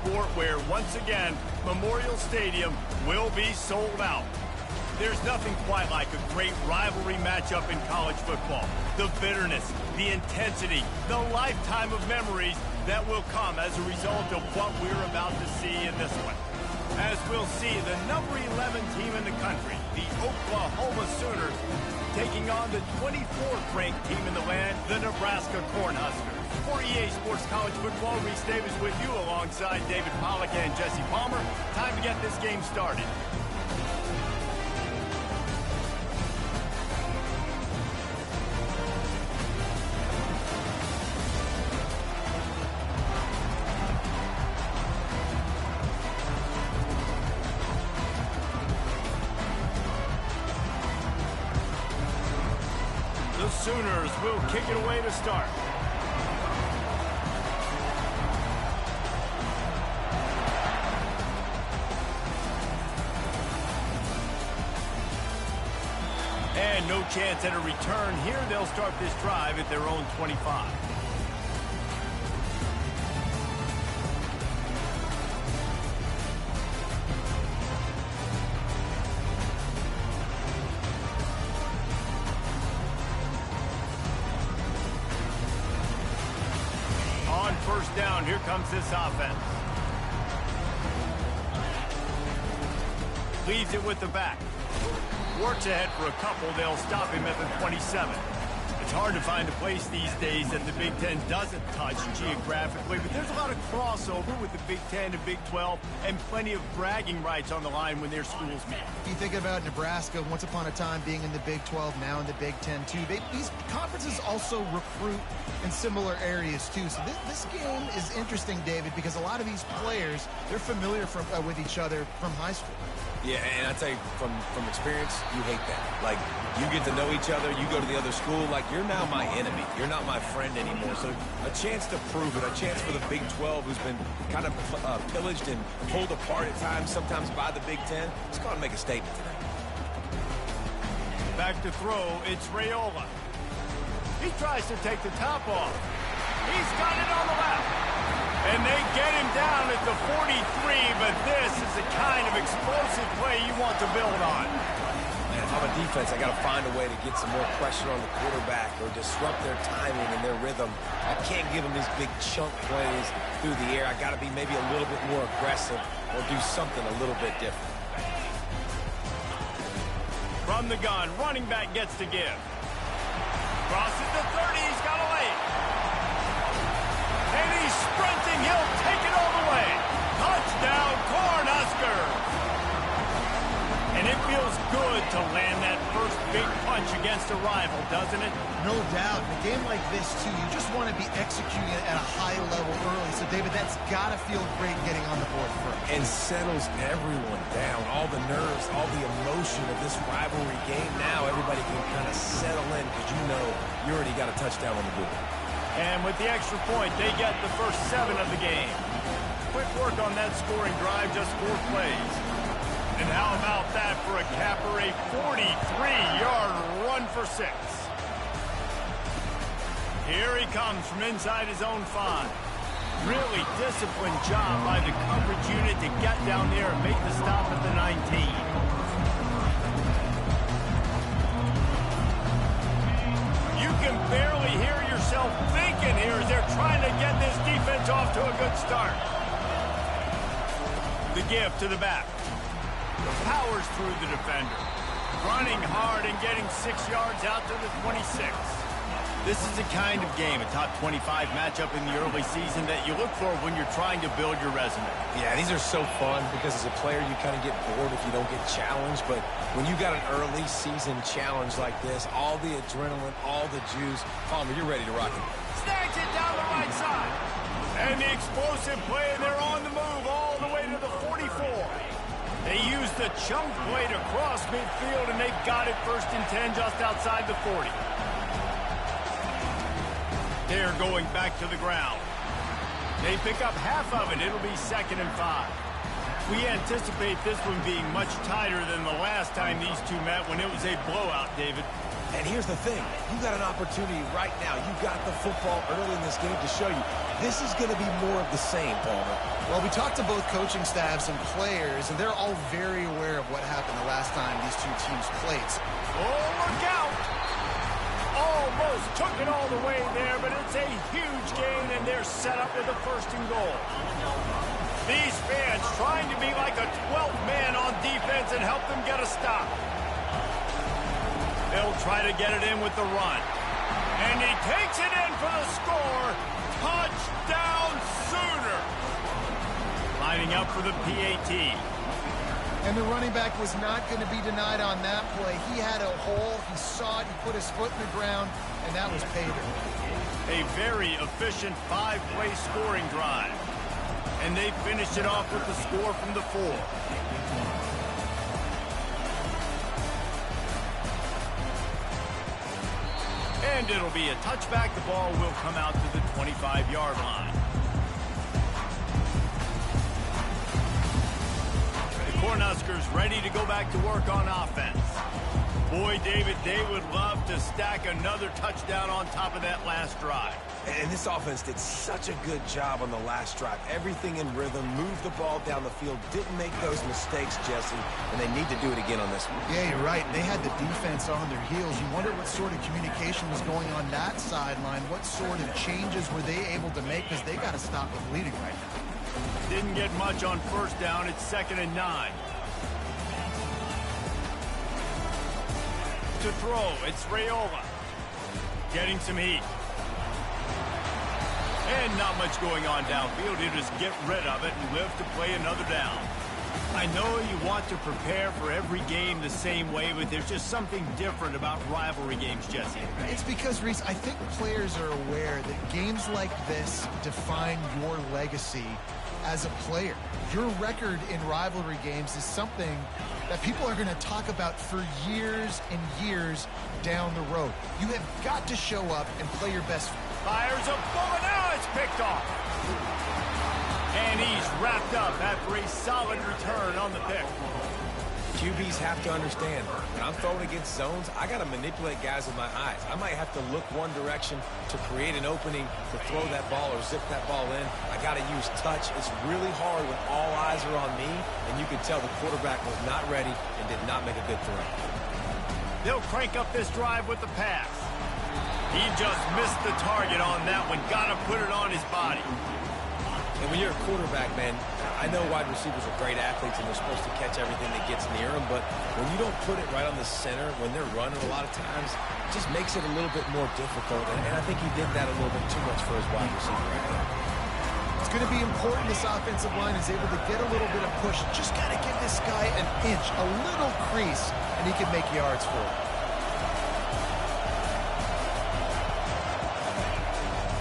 sport where, once again, Memorial Stadium will be sold out. There's nothing quite like a great rivalry matchup in college football. The bitterness, the intensity, the lifetime of memories that will come as a result of what we're about to see in this one. As we'll see the number 11 team in the country, the Oklahoma Sooners, taking on the 24th ranked team in the land, the Nebraska Cornhuskers. For EA Sports College Football, Reese Davis with you alongside David Pollack and Jesse Palmer. Time to get this game started. The Sooners will kick it away to start. And no chance at a return here. They'll start this drive at their own 25. On first down, here comes this offense. Leaves it with the back. Works ahead for a couple. They'll stop him at the 27. It's hard to find a place these days that the Big Ten doesn't touch geographically, but there's a lot of crossover with the Big Ten and Big 12 and plenty of bragging rights on the line when their schools meet. You think about Nebraska, once upon a time being in the Big 12, now in the Big 10 too. These conferences also recruit in similar areas too. So this game is interesting, David, because a lot of these players, they're familiar with each other from high school. Yeah, and I tell you, from experience, you hate that. Like, you get to know each other, you go to the other school, like, you're now my enemy. You're not my friend anymore. So a chance to prove it, a chance for the Big 12, who's been kind of pillaged and pulled apart at times, sometimes by the Big 10. Let's go and make a statement today. Back to throw, it's Raiola. He tries to take the top off. He's got it on the left. And they get him down at the 43, but this is the kind of explosive play you want to build on. Man, if I'm a defense, I got to find a way to get some more pressure on the quarterback or disrupt their timing and their rhythm. I can't give them these big chunk plays through the air. I got to be maybe a little bit more aggressive or do something a little bit different. From the gun, running back gets to give. Crosses the 30, he's got a lane. And he's sprinting, he'll take it all the way. Touchdown, Cornhuskers! And it feels good to land that first big punch against a rival, doesn't it? No doubt. In a game like this, too, you just want to be executing it at a high level early. So, David, that's got to feel great getting on the board first. And settles everyone down. All the nerves, all the emotion of this rivalry game. Now everybody can kind of settle in because you know you already got a touchdown on the board. And with the extra point, they get the first 7 of the game. Quick work on that scoring drive, just 4 plays. And how about that for a capper, a 43-yard run for 6. Here he comes from inside his own 5. Really disciplined job by the coverage unit to get down there and make the stop at the 19. You can barely hear yourself thinking here as they're trying to get this defense off to a good start. The give to the back. Powers through the defender. Running hard and getting 6 yards out to the 26. This is the kind of game, a top 25 matchup in the early season, that you look for when you're trying to build your resume. Yeah, these are so fun because as a player you kind of get bored if you don't get challenged. But when you got an early season challenge like this, all the adrenaline, all the juice, Palmer, you're ready to rock it. Snags it down the right side. And the explosive play, and they're on the move all the way to the 44. They use the chunk play to cross midfield, and they've got it 1st and 10 just outside the 40. They're going back to the ground. They pick up half of it. It'll be 2nd and 5. We anticipate this one being much tighter than the last time these two met when it was a blowout, David. And here's the thing. You got an opportunity right now. You got the football early in this game to show you this is going to be more of the same, Palmer. Well, we talked to both coaching staffs and players, and they're all very aware of what happened the last time these two teams played. Oh, look out! Almost took it all the way there, but it's a huge gain, and they're set up with a 1st and goal. These fans trying to be like a 12th man on defense and help them get a stop. They'll try to get it in with the run. And he takes it in for the score. Touchdown Sooner. Lining up for the PAT. And the running back was not going to be denied on that play. He had a hole. He saw it. He put his foot in the ground, and that was pay dirt. A very efficient 5-play scoring drive. And they finished it off with the score from the 4. And it'll be a touchback. The ball will come out to the 25-yard line. The Cornhuskers ready to go back to work on offense. Boy, David, they would love to stack another touchdown on top of that last drive. And this offense did such a good job on the last drive. Everything in rhythm, moved the ball down the field, didn't make those mistakes, Jesse, and they need to do it again on this one. Yeah, you're right. They had the defense on their heels. You wonder what sort of communication was going on that sideline. What sort of changes were they able to make, because they got to stop the bleeding right now. Didn't get much on 1st down. It's 2nd and 9. To throw, it's Raiola. Getting some heat. And not much going on downfield. He'll just get rid of it and live to play another down. I know you want to prepare for every game the same way, but there's just something different about rivalry games, Jesse. It's because, Reese, I think players are aware that games like this define your legacy as a player. Your record in rivalry games is something that people are going to talk about for years and years down the road. You have got to show up and play your best. Fires a bullet. Now it's picked off. And he's wrapped up after a solid return on the pick. QBs have to understand, when I'm throwing against zones, I got to manipulate guys with my eyes. I might have to look one direction to create an opening to throw that ball or zip that ball in. I got to use touch. It's really hard when all eyes are on me, and you can tell the quarterback was not ready and did not make a good throw. They'll crank up this drive with the pass. He just missed the target on that one. Got to put it on his body. And when you're a quarterback, man, I know wide receivers are great athletes and they're supposed to catch everything that gets near them, but when you don't put it right on the center, when they're running a lot of times, it just makes it a little bit more difficult. And I think he did that a little bit too much for his wide receiver right now. It's going to be important this offensive line is able to get a little bit of push. Just got to give this guy an inch, a little crease, and he can make yards for it.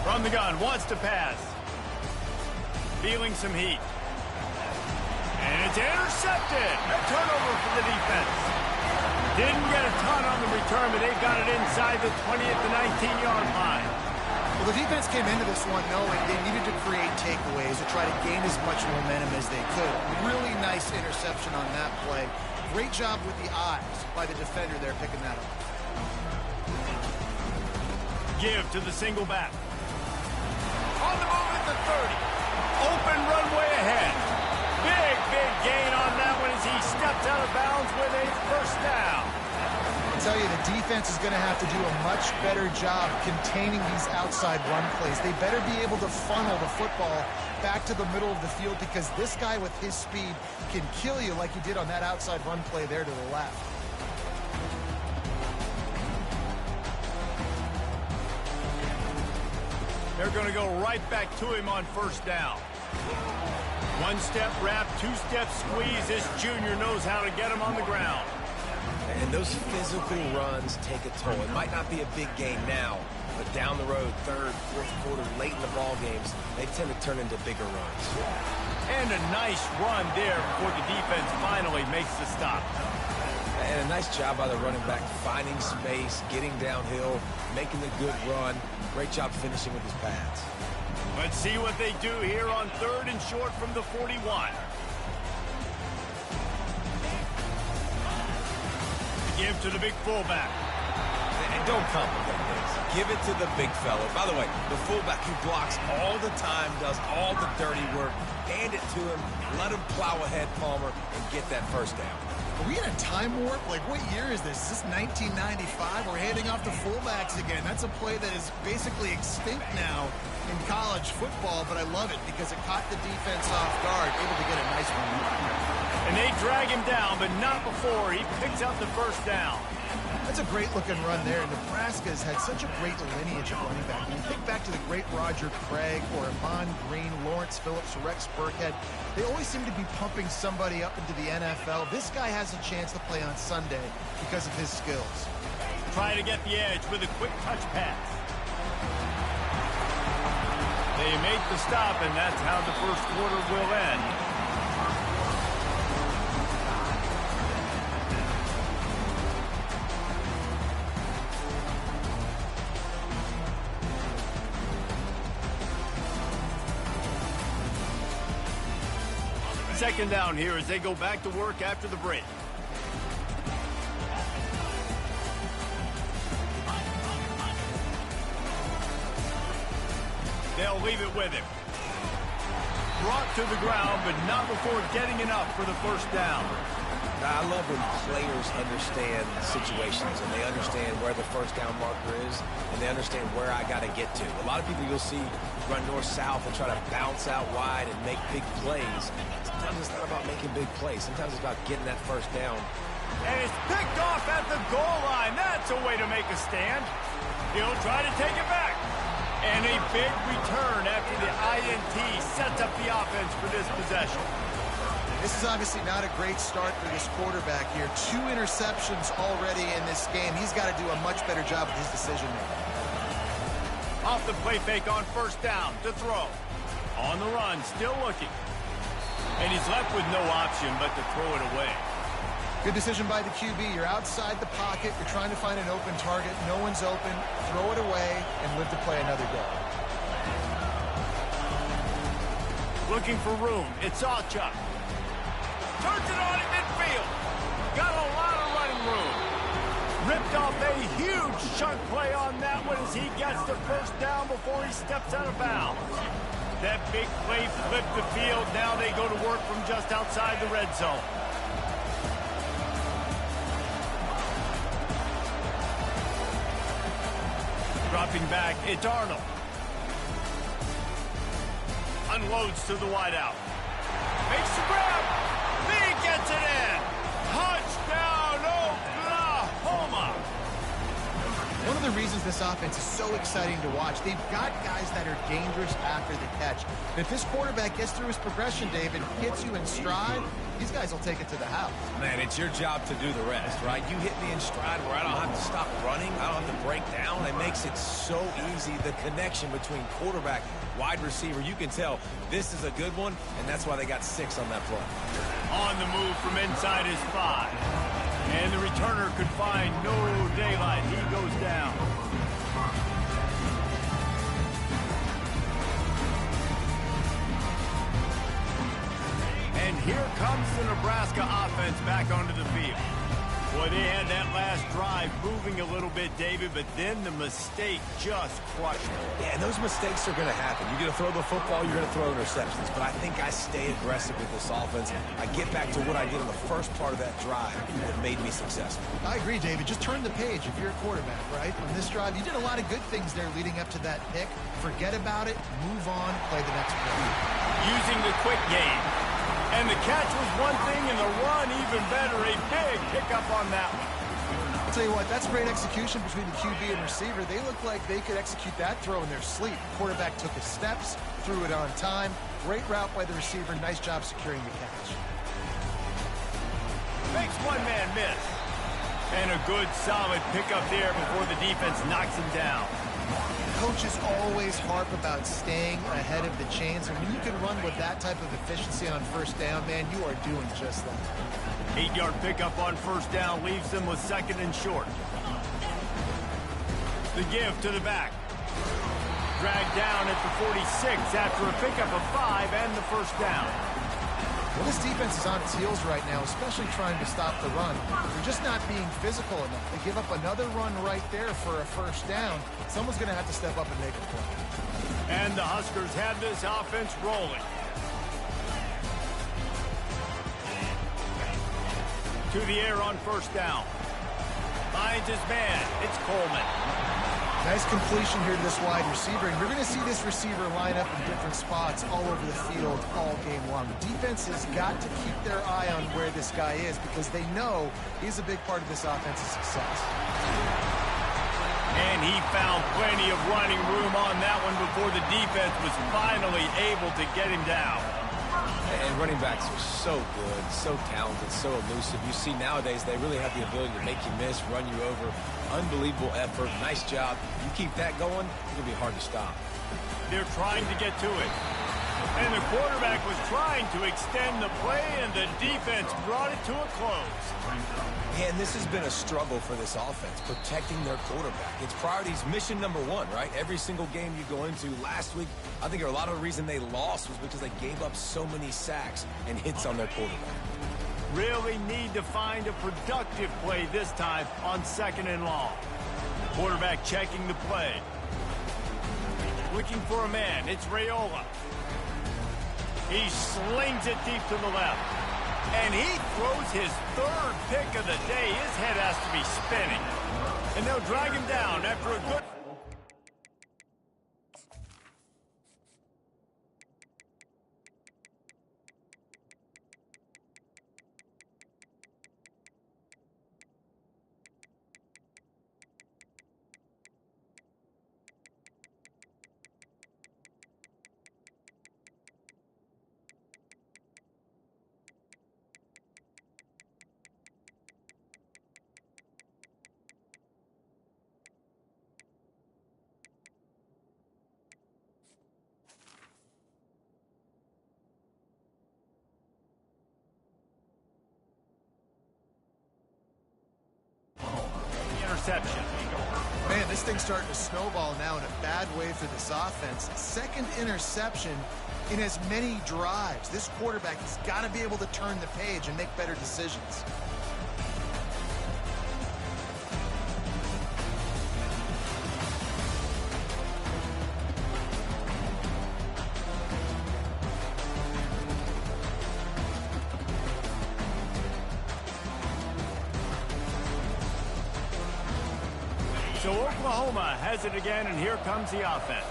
From the gun, wants to pass. Feeling some heat. And it's intercepted. A turnover for the defense. Didn't get a ton on the return, but they've got it inside the 20 at the 19-yard line. Well, the defense came into this one knowing they needed to create takeaways to try to gain as much momentum as they could. Really nice interception on that play. Great job with the eyes by the defender there picking that up. Give to the single back. On the move at the 30. Open runway ahead. Big gain on that one as he steps out of bounds with a 1st down. I'll tell you, the defense is going to have to do a much better job containing these outside run plays. They better be able to funnel the football back to the middle of the field, because this guy with his speed can kill you like he did on that outside run play there to the left. They're going to go right back to him on 1st down. 1-step wrap, 2-step squeeze. This junior knows how to get him on the ground. And those physical runs take a toll. It might not be a big gain now, but down the road, 3rd, 4th quarter, late in the ball games, they tend to turn into bigger runs. And a nice run there before the defense finally makes the stop. And a nice job by the running back, finding space, getting downhill, making the good run. Great job finishing with his pads. Let's see what they do here on 3rd and short from the 41. Give to the big fullback. And don't complicate things. Give it to the big fella. By the way, the fullback who blocks all the time, does all the dirty work. Hand it to him. Let him plow ahead, Palmer, and get that first down. Are we in a time warp? Like, what year is this? Is this 1995? We're handing off to fullbacks again. That's a play that is basically extinct now in college football, but I love it because it caught the defense off guard, able to get a nice one. And they drag him down, but not before he picks up the first down. That's a great-looking run there. Nebraska's had such a great lineage of running back. When you think back to the great Roger Craig or Amon Green, Lawrence Phillips, Rex Burkhead, they always seem to be pumping somebody up into the NFL. This guy has a chance to play on Sunday because of his skills. Trying to get the edge with a quick touch pass. They make the stop, and that's how the first quarter will end. Second down here as they go back to work after the break. They'll leave it with him. Brought to the ground, but not before getting enough for the first down. I love when players understand situations and they understand where the first down marker is and they understand where I got to get to. A lot of people you'll see run north-south and try to bounce out wide and make big plays. Sometimes it's not about making big plays. Sometimes it's about getting that first down. And it's picked off at the goal line. That's a way to make a stand. He'll try to take it back. And a big return after the INT sets up the offense for this possession. This is obviously not a great start for this quarterback here. 2 interceptions already in this game. He's got to do a much better job with his decision-making. Off the play fake on first down to throw. On the run, still looking. And he's left with no option but to throw it away. Good decision by the QB. You're outside the pocket. You're trying to find an open target. No one's open. Throw it away and live to play another day. Looking for room. It's Sawchuk. Turns it on in midfield. Got a lot of running room. Ripped off a huge chunk play on that one as he gets the first down before he steps out of bounds. That big play flipped the field. Now they go to work from just outside the red zone. Dropping back, it's Arnold. Unloads to the wideout. Makes the grab. He gets it in. Touchdown, Oklahoma. One of the reasons this offense is so exciting to watch, they've got guys that are dangerous after the catch. And if this quarterback gets through his progression, David, hits you in stride, these guys will take it to the house. Man, it's your job to do the rest, right? You hit me in stride where I don't have to stop running. I don't have to break down. It makes it so easy, the connection between quarterback, wide receiver. You can tell this is a good one, and that's why they got 6 on that play. On the move from inside his 5. And the returner could find no daylight. He goes down. And here comes the Nebraska offense back onto the field. Boy, they had that last drive moving a little bit, David, but then the mistake just crushed them. Yeah, and those mistakes are going to happen. You're going to throw the football, you're going to throw interceptions. But I think I stay aggressive with this offense. I get back to what I did in the first part of that drive that made me successful. I agree, David. Just turn the page if you're a quarterback, right? On this drive, you did a lot of good things there leading up to that pick. Forget about it, move on, play the next play. Using the quick game. And the catch was one thing, and the run even better. A big pickup on that one. I'll tell you what, that's great execution between the QB and receiver. They look like they could execute that throw in their sleep. Quarterback took his steps, threw it on time. Great route by the receiver. Nice job securing the catch. Makes one man miss. And a good, solid pickup there before the defense knocks him down. Coaches always harp about staying ahead of the chains, and when you can run with that type of efficiency on first down, man, you are doing just that. 8-yard pickup on first down leaves them with 2nd and short. The give to the back. Dragged down at the 46 after a pickup of 5 and the first down. Well, this defense is on its heels right now, especially trying to stop the run. They're just not being physical enough. They give up another run right there for a first down. Someone's going to have to step up and make a play. And the Huskers have this offense rolling. To the air on first down. Finds his man. It's Coleman. Nice completion here to this wide receiver, and you're going to see this receiver line up in different spots all over the field all game long. The defense has got to keep their eye on where this guy is because they know he's a big part of this offense's success. And he found plenty of running room on that one before the defense was finally able to get him down. And running backs are so good, so talented, so elusive. You see nowadays they really have the ability to make you miss, run you over. Unbelievable effort. Nice job. You keep that going, it'll be hard to stop. They're trying to get to it. And the quarterback was trying to extend the play, and the defense brought it to a close. And this has been a struggle for this offense, protecting their quarterback. It's priorities, mission number one, right? Every single game you go into. Last week, I think a lot of the reason they lost was because they gave up so many sacks and hits on their quarterback. Really need to find a productive play this time on 2nd and long. Quarterback checking the play. Looking for a man. It's Raiola. He slings it deep to the left. And he throws his 3rd pick of the day. His head has to be spinning. And they'll drag him down after a good... interception. Man, this thing's starting to snowball now in a bad way for this offense. 2nd interception in as many drives. This quarterback has got to be able to turn the page and make better decisions. So Oklahoma has it again, and here comes the offense.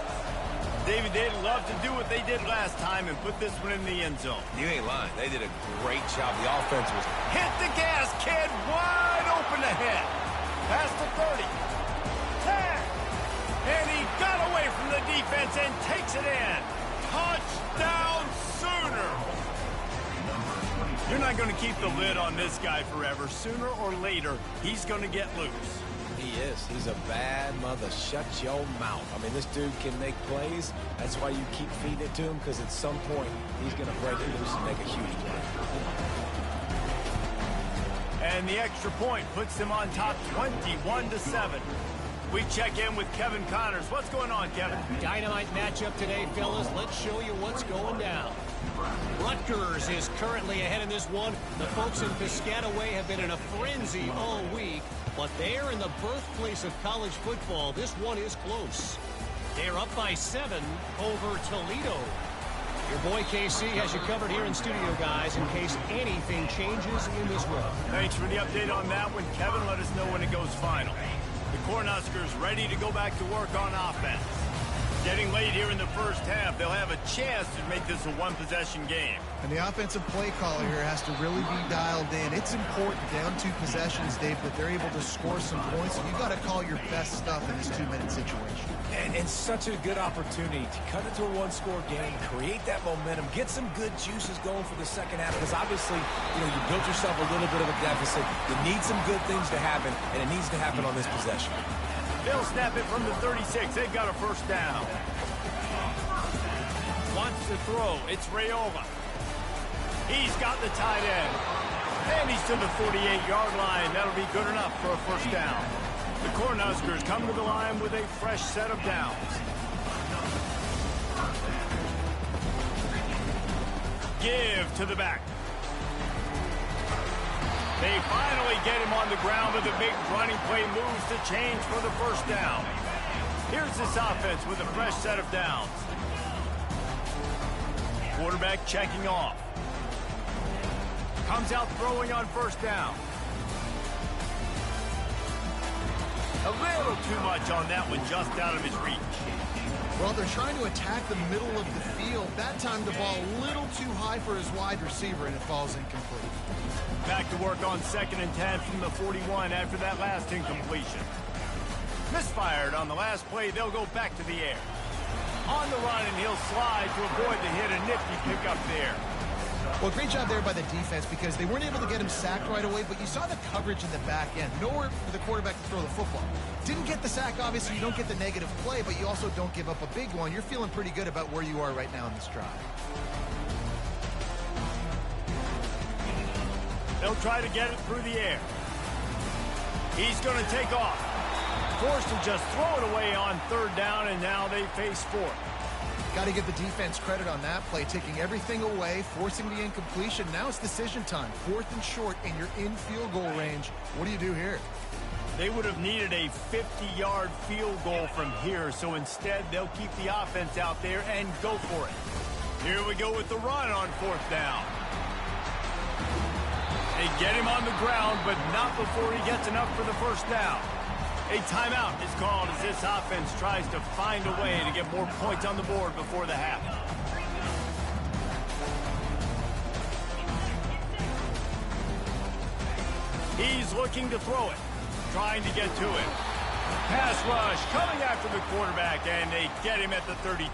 David, they'd love to do what they did last time and put this one in the end zone. You ain't lying. They did a great job. The offense was... Hit the gas, kid. Wide open ahead. Past the 30. 10. And he got away from the defense and takes it in. Touchdown Sooner. You're not going to keep the lid on this guy forever. Sooner or later, he's going to get loose. He is. He's a bad mother. Shut your mouth. I mean, this dude can make plays. That's why you keep feeding it to him, because at some point, he's going to break it loose and make a huge play. And the extra point puts them on top 21-7. We check in with Kevin Connors. What's going on, Kevin? Dynamite matchup today, fellas. Let's show you what's going down. Rutgers is currently ahead in this one. The folks in Piscataway have been in a frenzy all week, but they're in the birthplace of college football. This one is close. They're up by 7 over Toledo. Your boy KC has you covered here in studio, guys, in case anything changes in this one. Thanks for the update on that one, Kevin. Let us know when it goes final. The Cornhuskers ready to go back to work on offense. Getting late here in the first half, they'll have a chance to make this a one-possession game. And the offensive play caller here has to really be dialed in. It's important down 2 possessions, Dave, that they're able to score some points. And you've got to call your best stuff in this 2-minute situation. And such a good opportunity to cut it to a 1-score game, create that momentum, get some good juices going for the second half. Because obviously, you know, you built yourself a little bit of a deficit. You need some good things to happen, and it needs to happen on this possession. They'll snap it from the 36. They've got a first down. Wants to throw. It's Raiola. He's got the tight end. And he's to the 48-yard line. That'll be good enough for a first down. The Cornhuskers come to the line with a fresh set of downs. Give to the back. They finally get him on the ground with a big running play moves to change for the first down. Here's this offense with a fresh set of downs. Quarterback checking off. Comes out throwing on first down. A little too much on that one, just out of his reach. Well, they're trying to attack the middle of the field. That time the ball a little too high for his wide receiver, and it falls incomplete. Back to work on 2nd and 10 from the 41 after that last incompletion. Misfired on the last play, they'll go back to the air. On the run, and he'll slide to avoid the hit. A nifty pickup there. Well, great job there by the defense because they weren't able to get him sacked right away, but you saw the coverage in the back end. Nowhere for the quarterback to throw the football. Didn't get the sack, obviously. You don't get the negative play, but you also don't give up a big one. You're feeling pretty good about where you are right now in this drive. They'll try to get it through the air. He's going to take off. Forced to just throw it away on 3rd down, and now they face 4th. Got to give the defense credit on that play, taking everything away, forcing the incompletion. Now it's decision time. 4th and short, and you're in field goal range. What do you do here? They would have needed a 50-yard field goal from here, so instead they'll keep the offense out there and go for it. Here we go with the run on 4th down. They get him on the ground, but not before he gets enough for the first down. A timeout is called as this offense tries to find a way to get more points on the board before the half. He's looking to throw it, trying to get to it. Pass rush coming after the quarterback, and they get him at the 32.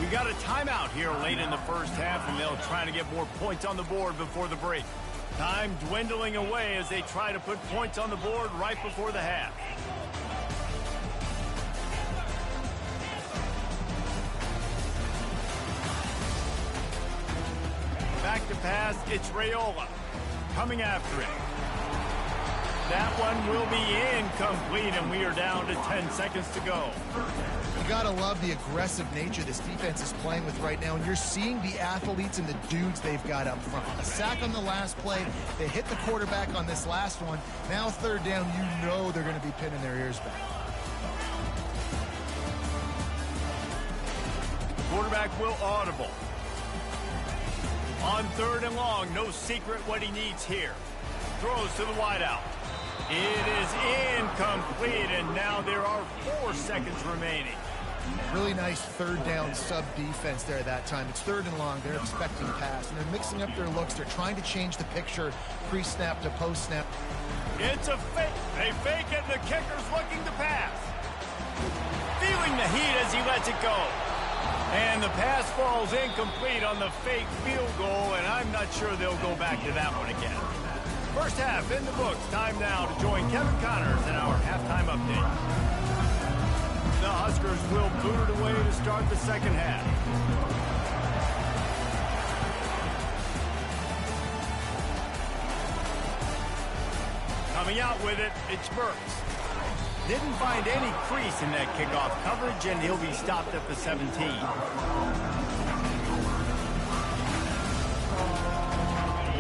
We got a timeout here late in the first half, and they'll try to get more points on the board before the break. Time dwindling away as they try to put points on the board right before the half. Back to pass, it's Raiola coming after it. That one will be incomplete, and we are down to 10 seconds to go. You gotta love the aggressive nature this defense is playing with right now, and you're seeing the athletes and the dudes they've got up front. A sack on the last play, they hit the quarterback on this last one. Now 3rd down, you know they're gonna be pinning their ears back. Quarterback will audible. On 3rd and long, no secret what he needs here. Throws to the wideout. It is incomplete, and now there are 4 seconds remaining. Really nice 3rd down sub-defense there that time. It's 3rd and long. They're expecting pass, and they're mixing up their looks. They're trying to change the picture pre-snap to post-snap. It's a fake. They fake it, and the kicker's looking to pass. Feeling the heat as he lets it go. And the pass falls incomplete on the fake field goal, and I'm not sure they'll go back to that one again. First half in the books. Time now to join Kevin Connors in our halftime update. The Huskers will boot it away to start the second half. Coming out with it, it's Burks. Didn't find any crease in that kickoff coverage, and he'll be stopped at the 17.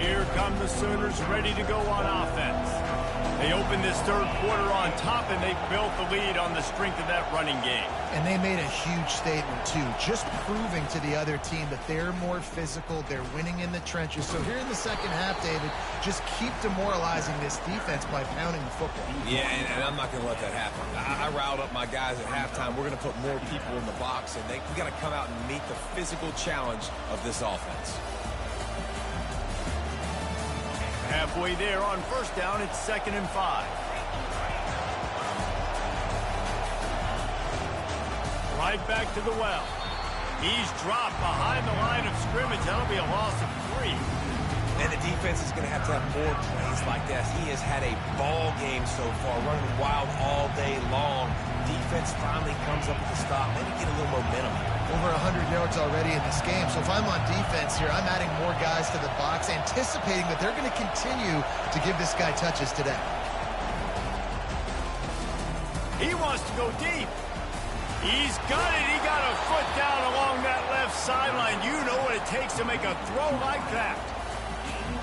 Here come the Sooners ready to go on offense. They opened this 3rd quarter on top, and they built the lead on the strength of that running game. And they made a huge statement, too, just proving to the other team that they're more physical, they're winning in the trenches. So here in the second half, David, just keep demoralizing this defense by pounding the football. Yeah, and I'm not going to let that happen. I riled up my guys at halftime. We're going to put more people in the box, and we got to come out and meet the physical challenge of this offense. Halfway there on first down, it's 2nd and 5. Right back to the well. He's dropped behind the line of scrimmage. That'll be a loss of 3. And the defense is going to have more plays like that. He has had a ball game so far, running wild all day long. Defense finally comes up with a stop. Maybe get a little momentum. Over 100 yards already in this game. So if I'm on defense here, I'm adding more guys to the box, anticipating that they're going to continue to give this guy touches today. He wants to go deep. He's got it. He got a foot down along that left sideline. You know what it takes to make a throw like that.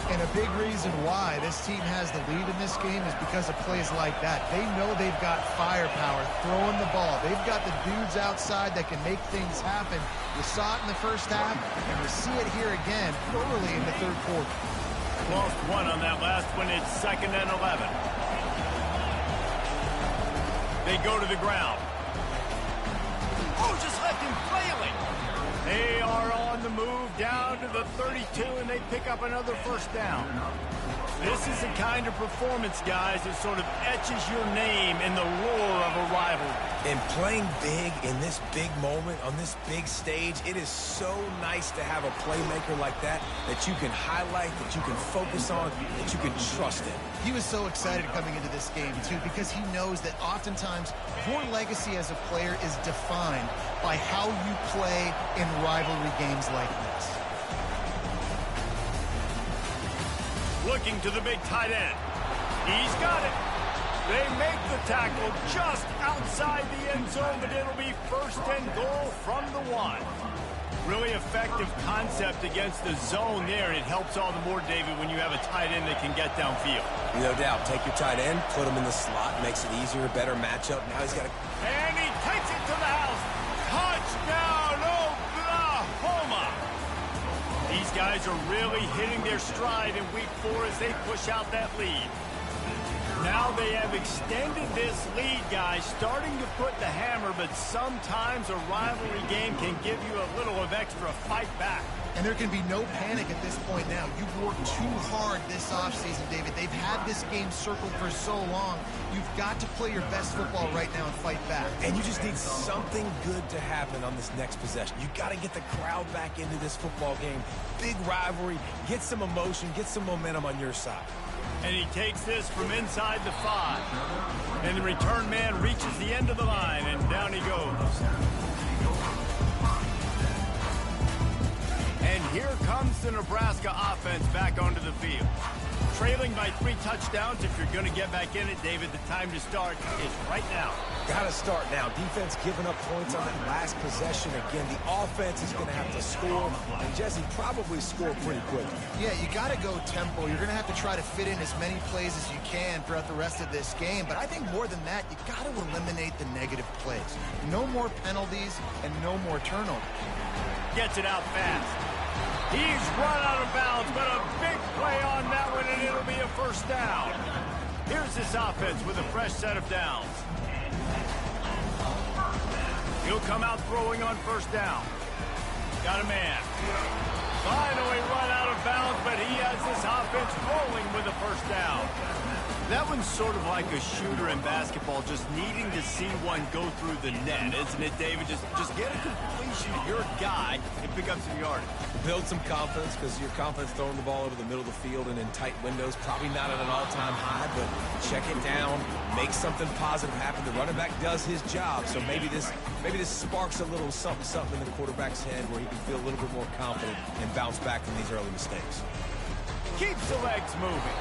And a big reason why this team has the lead in this game is because of plays like that. They know they've got firepower throwing the ball. They've got the dudes outside that can make things happen. You saw it in the first half, and you see it here again early in the third quarter. Lost one on that last one. It's 2nd and 11. They go to the ground. Oh, just left him flailing. They are on the move down to the 32, and they pick up another first down. This is the kind of performance, guys, that sort of etches your name in the roar of a rivalry. And playing big in this big moment, on this big stage, it is so nice to have a playmaker like that that you can highlight, that you can focus on, that you can trust in. He was so excited coming into this game, too, because he knows that oftentimes your legacy as a player is defined by how you play in rivalry games like this. Looking to the big tight end. He's got it. They make the tackle just outside the end zone, but it'll be 1st and goal from the 1. Really effective concept against the zone there, and it helps all the more, David, when you have a tight end that can get downfield. No doubt. Take your tight end, put him in the slot, makes it easier, a better matchup. Now he's got to... And he takes it to the house. Touchdown, Oklahoma! These guys are really hitting their stride in week 4 as they push out that lead. Now they have extended this lead, guys, starting to put the hammer, but sometimes a rivalry game can give you a little of extra fight back. And there can be no panic at this point now. You've worked too hard this offseason, David. They've had this game circled for so long. You've got to play your best football right now and fight back. And you just need something good to happen on this next possession. You got to get the crowd back into this football game. Big rivalry. Get some emotion. Get some momentum on your side. And he takes this from inside the 5. And the return man reaches the end of the line, and down he goes. And here comes the Nebraska offense back onto the field. Trailing by 3 touchdowns. If you're going to get back in it, David, the time to start is right now. Got to start now. Defense giving up points on that last possession. Again, the offense is going to have to score. And Jesse, probably score pretty quick. Yeah, you got to go tempo. You're going to have to try to fit in as many plays as you can throughout the rest of this game. But I think more than that, you got to eliminate the negative plays. No more penalties and no more turnovers. Gets it out fast. He's run out of bounds, but a big play on that one, and it'll be a first down. Here's this offense with a fresh set of downs. He'll come out throwing on first down. Got a man. Finally run out of bounds, but he has this offense rolling with a first down. That one's sort of like a shooter in basketball, just needing to see one go through the net, isn't it, David? Just get a completion to your guy and pick up some yardage. Build some confidence, because your confidence throwing the ball over the middle of the field and in tight windows, probably not at an all-time high, but check it down, make something positive happen. The running back does his job, so maybe this sparks a little something in the quarterback's head where he can feel a little bit more confident and bounce back from these early mistakes. Keeps the legs moving.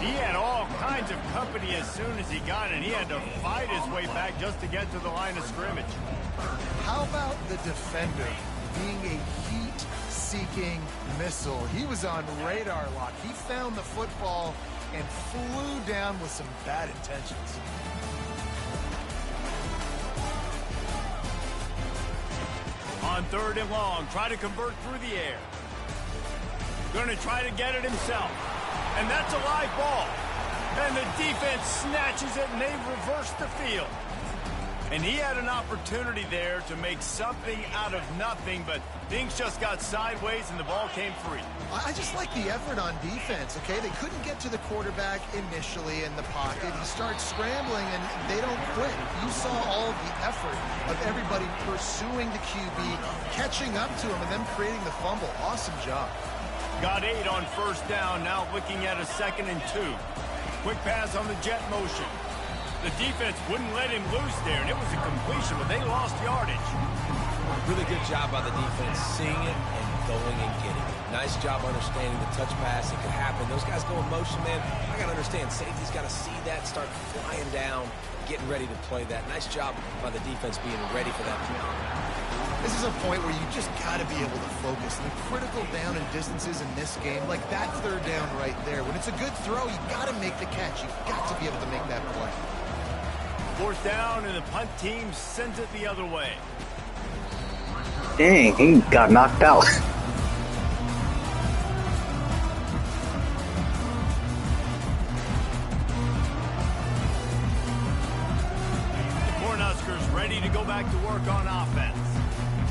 He had all kinds of company as soon as he got it. He had to fight his way back just to get to the line of scrimmage. How about the defender being a heat-seeking missile? He was on radar lock. He found the football and flew down with some bad intentions. On 3rd and long, try to convert through the air. Going to try to get it himself. And that's a live ball. And the defense snatches it, and they've reversed the field. And he had an opportunity there to make something out of nothing, but things just got sideways, and the ball came free. I just like the effort on defense, okay? They couldn't get to the quarterback initially in the pocket. He starts scrambling, and they don't quit. You saw all of the effort of everybody pursuing the QB, catching up to him, and then creating the fumble. Awesome job. Got 8 on first down, now looking at a 2nd and 2. Quick pass on the jet motion. The defense wouldn't let him loose there, and it was a completion, but they lost yardage. Really good job by the defense, seeing it and going and getting it. Nice job understanding the touch pass. It could happen. Those guys go in motion, man. I got to understand, safety's got to see that, start flying down, getting ready to play that. Nice job by the defense being ready for that play. This is a point where you just got to be able to focus. The critical down and distances in this game, like that third down right there. When it's a good throw, you got to make the catch. You got to be able to make that play. Fourth down, and the punt team sends it the other way. Dang, he got knocked out. Ready to go back to work on offense.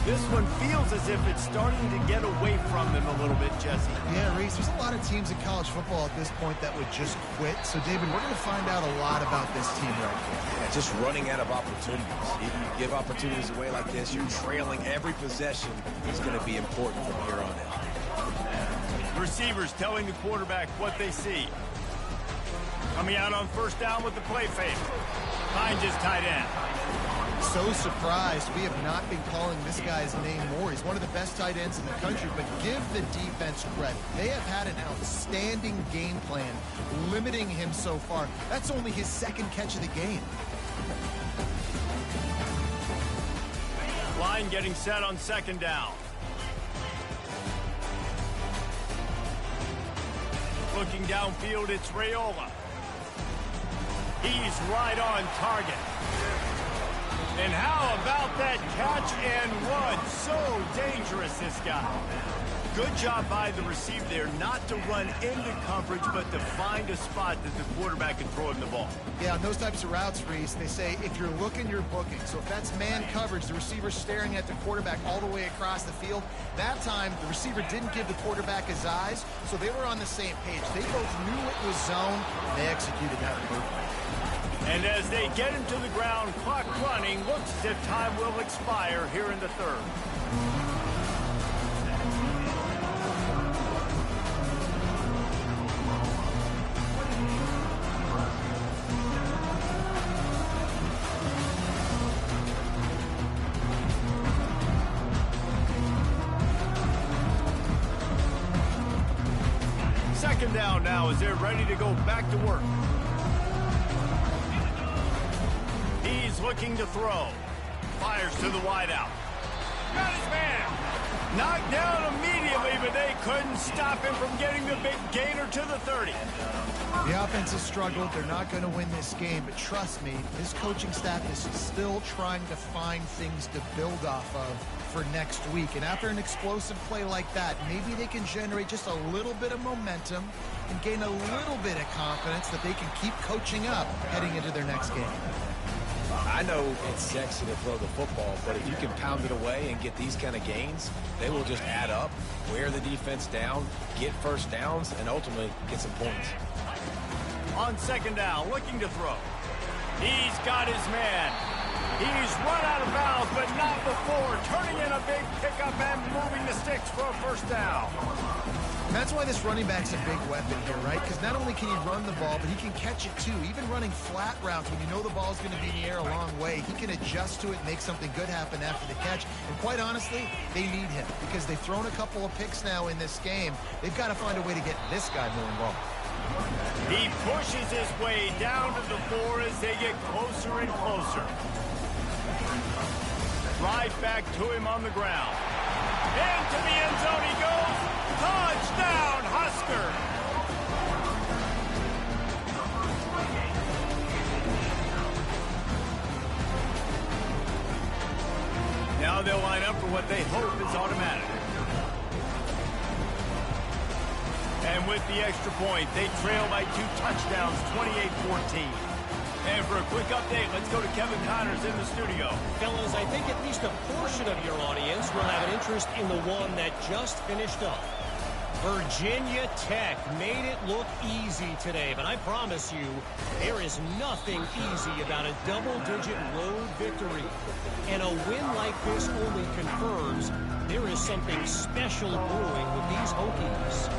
This one feels as if it's starting to get away from them a little bit, Jesse. Yeah, Reese, there's a lot of teams in college football at this point that would just quit. So, David, we're going to find out a lot about this team right here. Yeah, just running out of opportunities. If you give opportunities away like this, you're trailing every possession. Is going to be important from here on out. Receivers telling the quarterback what they see. Coming out on first down with the play fake. Finds his tight end. So surprised we have not been calling this guy's name more. He's one of the best tight ends in the country, but give the defense credit. They have had an outstanding game plan, limiting him so far. That's only his second catch of the game. Line getting set on second down. Looking downfield, it's Raiola. He's right on target. And how about that catch and run? So dangerous, this guy. Good job by the receiver there not to run into coverage, but to find a spot that the quarterback can throw him the ball. Yeah, on those types of routes, Reese, they say if you're looking, you're booking. So if that's man coverage, the receiver's staring at the quarterback all the way across the field. That time, the receiver didn't give the quarterback his eyes, so they were on the same page. They both knew it was zone, and they executed that perfectly. And as they get him to the ground, clock running, looks as if time will expire here in the third. Second down now as they're ready to go back to work. He's looking to throw. Fires to the wideout. Got his man. Knocked down immediately, but they couldn't stop him from getting the big gainer to the 30. The offense has struggled. They're not going to win this game, but trust me, this coaching staff is still trying to find things to build off of for next week. And after an explosive play like that, maybe they can generate just a little bit of momentum and gain a little bit of confidence that they can keep coaching up heading into their next game. I know it's sexy to throw the football, but if you can pound it away and get these kind of gains, they will just add up, wear the defense down, get first downs, and ultimately get some points. On second down, looking to throw. He's got his man. He's run out of bounds, but not before turning in a big pickup and moving the sticks for a first down. And that's why this running back's a big weapon here, right? Because not only can he run the ball, but he can catch it too. Even running flat routes when you know the ball's going to be in the air a long way, he can adjust to it and make something good happen after the catch. And quite honestly, they need him because they've thrown a couple of picks now in this game. They've got to find a way to get this guy more involved. He pushes his way down to the floor as they get closer and closer. Right back to him on the ground. Into the end zone he goes. Touchdown, Husker! Now they'll line up for what they hope is automatic. And with the extra point, they trail by 2 touchdowns, 28-14. And for a quick update, let's go to Kevin Connors in the studio. Fellas, I think at least a portion of your audience will have an interest in the one that just finished up. Virginia Tech made it look easy today, but I promise you, there is nothing easy about a double-digit road victory. And a win like this only confirms there is something special brewing with these Hokies.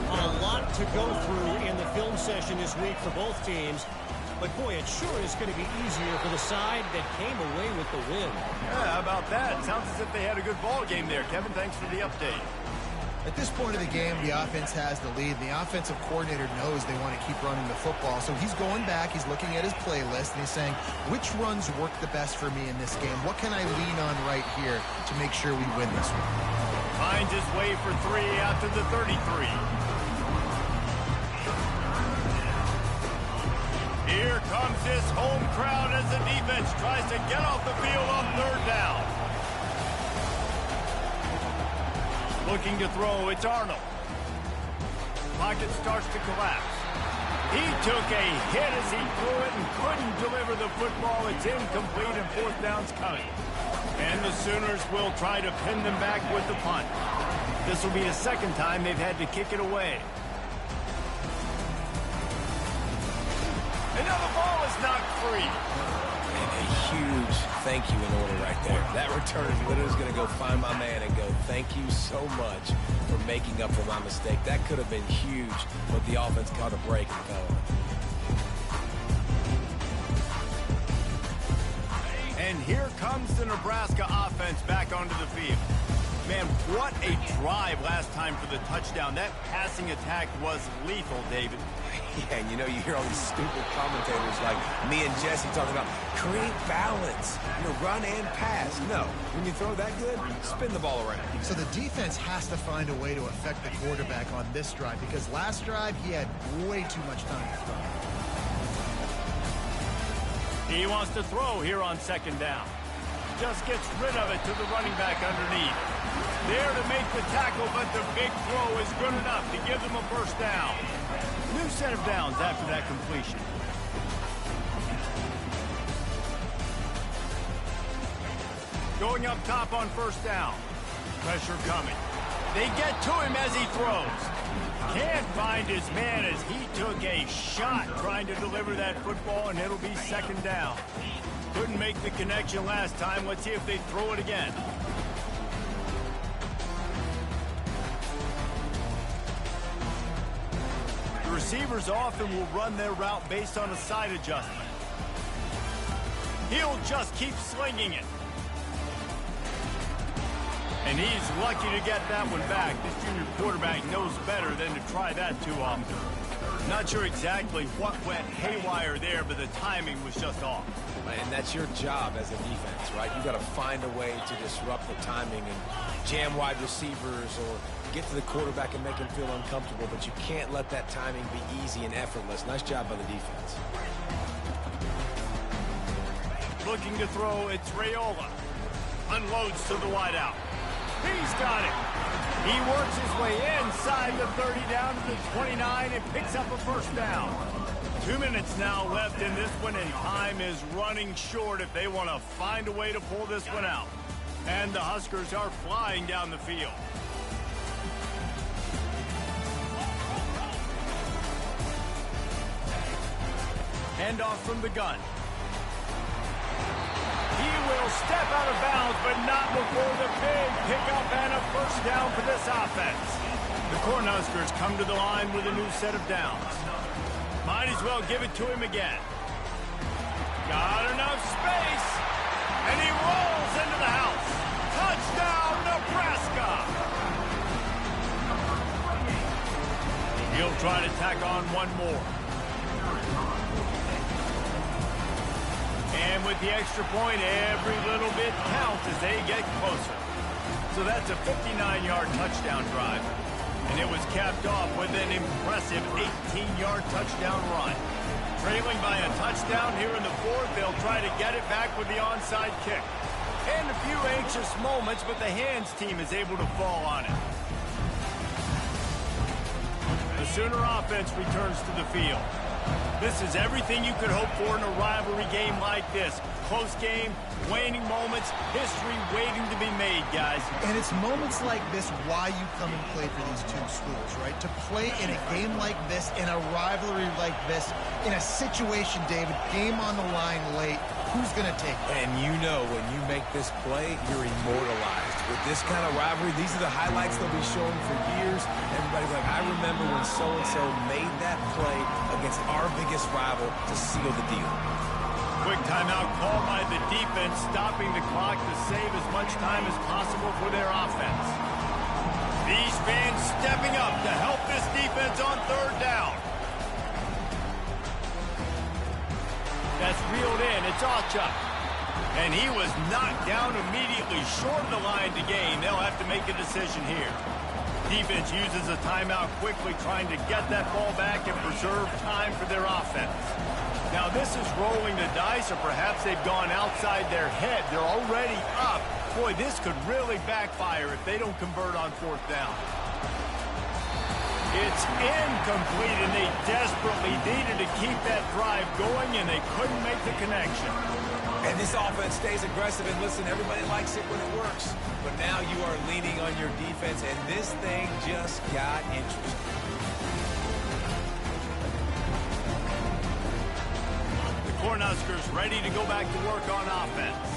A lot to go through in the film session this week for both teams. But, boy, it sure is going to be easier for the side that came away with the win. Yeah, how about that? Sounds as if they had a good ball game there. Kevin, thanks for the update. At this point of the game, the offense has the lead. The offensive coordinator knows they want to keep running the football. So he's going back, he's looking at his playlist, and he's saying, which runs work the best for me in this game? What can I lean on right here to make sure we win this one? Finds his way for 3 after the 33. Here comes this home crowd as the defense tries to get off the field on 3rd down. Looking to throw, it's Arnold. Pocket starts to collapse. He took a hit as he threw it and couldn't deliver the football. It's incomplete and 4th down's coming. And the Sooners will try to pin them back with the punt. This will be the 2nd time they've had to kick it away. Another ball is knocked free. And a huge thank you in order right there. That return is literally going to go find my man and go, thank you so much for making up for my mistake. That could have been huge, but the offense caught a break and fell on it. And here comes the Nebraska offense back onto the field. Man, what a drive last time for the touchdown. That passing attack was lethal, David. Yeah, and you know, you hear all these stupid commentators like me and Jesse talking about create balance, run and pass. No, when you throw that good, spin the ball around. So the defense has to find a way to affect the quarterback on this drive because last drive he had way too much time to throw. He wants to throw here on 2nd down. Just gets rid of it to the running back underneath. There to make the tackle, but the big throw is good enough to give them a 1st down. New set of downs after that completion. Going up top on 1st down. Pressure coming. They get to him as he throws. Can't find his man as he took a shot trying to deliver that football, and it'll be 2nd down. Couldn't make the connection last time. Let's see if they throw it again. The receivers often will run their route based on a side adjustment. He'll just keep slinging it. And he's lucky to get that one back. This junior quarterback knows better than to try that too often. Not sure exactly what went haywire there, but the timing was just off. And that's your job as a defense, right? You got to find a way to disrupt the timing and jam wide receivers or get to the quarterback and make him feel uncomfortable, but you can't let that timing be easy and effortless. Nice job by the defense. Looking to throw, it's Raiola. Unloads to the wideout. He's got it. He works his way inside the 30 down to the 29 and picks up a 1st down. 2 minutes now left in this one, and time is running short if they want to find a way to pull this one out. And the Huskers are flying down the field. Handoff from the gun. He will step out of bounds, but not before the big pickup and a 1st down for this offense. The Cornhuskers come to the line with a new set of downs. Might as well give it to him again. Got enough space, and he rolls into the house. Touchdown, Nebraska! He'll try to tack on one more. And with the extra point, every little bit counts as they get closer. So that's a 59-yard touchdown drive. And it was capped off with an impressive 18-yard touchdown run. Trailing by a touchdown here in the 4th, they'll try to get it back with the onside kick. And a few anxious moments, but the hands team is able to fall on it. The Sooner offense returns to the field. This is everything you could hope for in a rivalry game like this. Close game, waning moments, history waiting to be made, guys. And it's moments like this why you come and play for these two schools, right? To play in a game like this, in a rivalry like this, in a situation, David, game on the line late, who's going to take it? And you know when you make this play, you're immortalized. With this kind of rivalry, these are the highlights they'll be showing for years. Everybody's like, I remember when so-and-so made that play against our biggest rival to seal the deal. Quick timeout called by the defense, stopping the clock to save as much time as possible for their offense. These fans stepping up to help this defense on third down. That's reeled in. It's Ochuk. And he was knocked down immediately short of the line to gain. They'll have to make a decision here. Defense uses a timeout quickly, trying to get that ball back and preserve time for their offense. Now this is rolling the dice, or perhaps they've gone outside their head. They're already up. Boy, this could really backfire if they don't convert on fourth down. It's incomplete, and they desperately needed to keep that drive going, and they couldn't make the connection. And this offense stays aggressive, and listen, everybody likes it when it works. But now you are leaning on your defense, and this thing just got interesting. The Cornhuskers ready to go back to work on offense.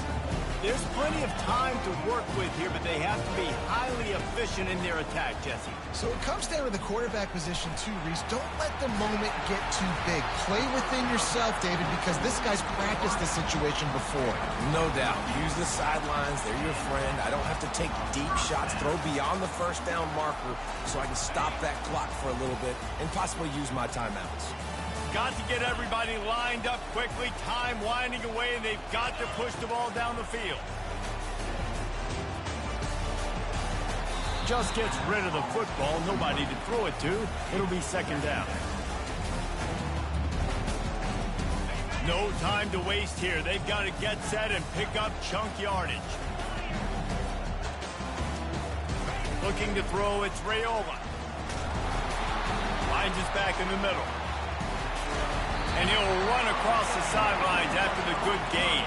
There's plenty of time to work with here, but they have to be highly efficient in their attack, Jesse. So it comes down to the quarterback position too, Reese. Don't let the moment get too big. Play within yourself, David, because this guy's practiced this situation before. No doubt. Use the sidelines. They're your friend. I don't have to take deep shots, throw beyond the first down marker so I can stop that clock for a little bit and possibly use my timeouts. Got to get everybody lined up quickly. Time winding away, and they've got to push the ball down the field. Just gets rid of the football. Nobody to throw it to. It'll be second down. No time to waste here. They've got to get set and pick up chunk yardage. Looking to throw, it's Raiola. Finds his back in the middle. And he'll run across the sidelines after the good gain.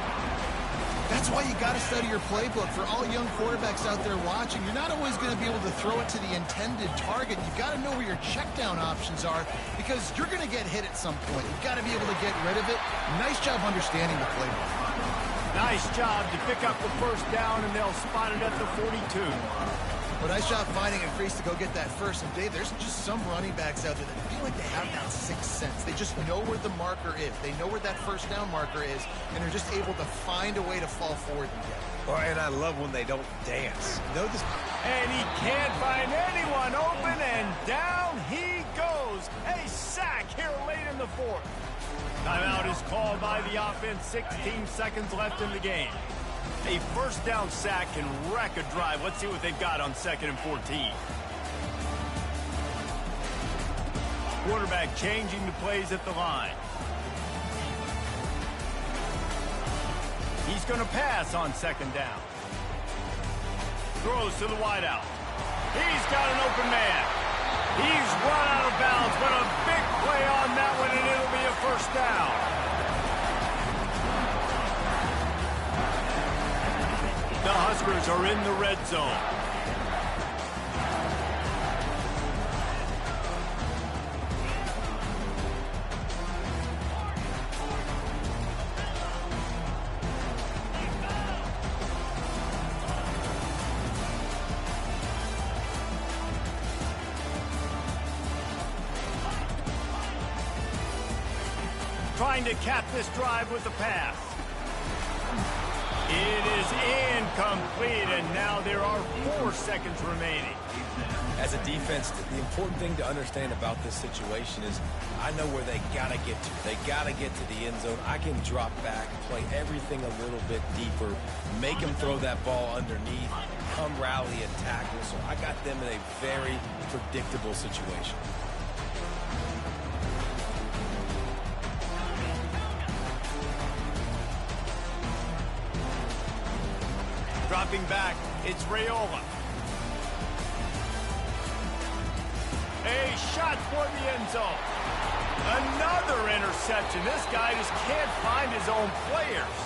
That's why you got to study your playbook. For all young quarterbacks out there watching, you're not always going to be able to throw it to the intended target. You've got to know where your check down options are because you're going to get hit at some point. You've got to be able to get rid of it. Nice job understanding the playbook. Nice job to pick up the first down, and they'll spot it at the 42. But nice job finding a crease to go get that first. And Dave, there's just some running backs out there that feel like they have that sixth sense. They just know where the marker is. They know where that first down marker is, and they're just able to find a way to fall forward and get it. Oh, and I love when they don't dance. Know this. And he can't find anyone open, and down he goes. A sack here late in the fourth. Timeout is called by the offense. 16 seconds left in the game. A first down sack can wreck a drive. Let's see what they've got on 2nd and 14. Quarterback changing the plays at the line. He's going to pass on 2nd down. Throws to the wideout. He's got an open man. He's run out of bounds, but a big play on that one, and it'll be a first down. The Huskers are in the red zone. Trying to cap this drive with the pass. It is incomplete, and now there are 4 seconds remaining. As a defense, the important thing to understand about this situation is I know where they got to get to. They got to get to the end zone. I can drop back, play everything a little bit deeper, make them throw that ball underneath, come rally and tackle. So I got them in a very predictable situation. Dropping back, it's Raiola. A shot for the end zone. Another interception. This guy just can't find his own players.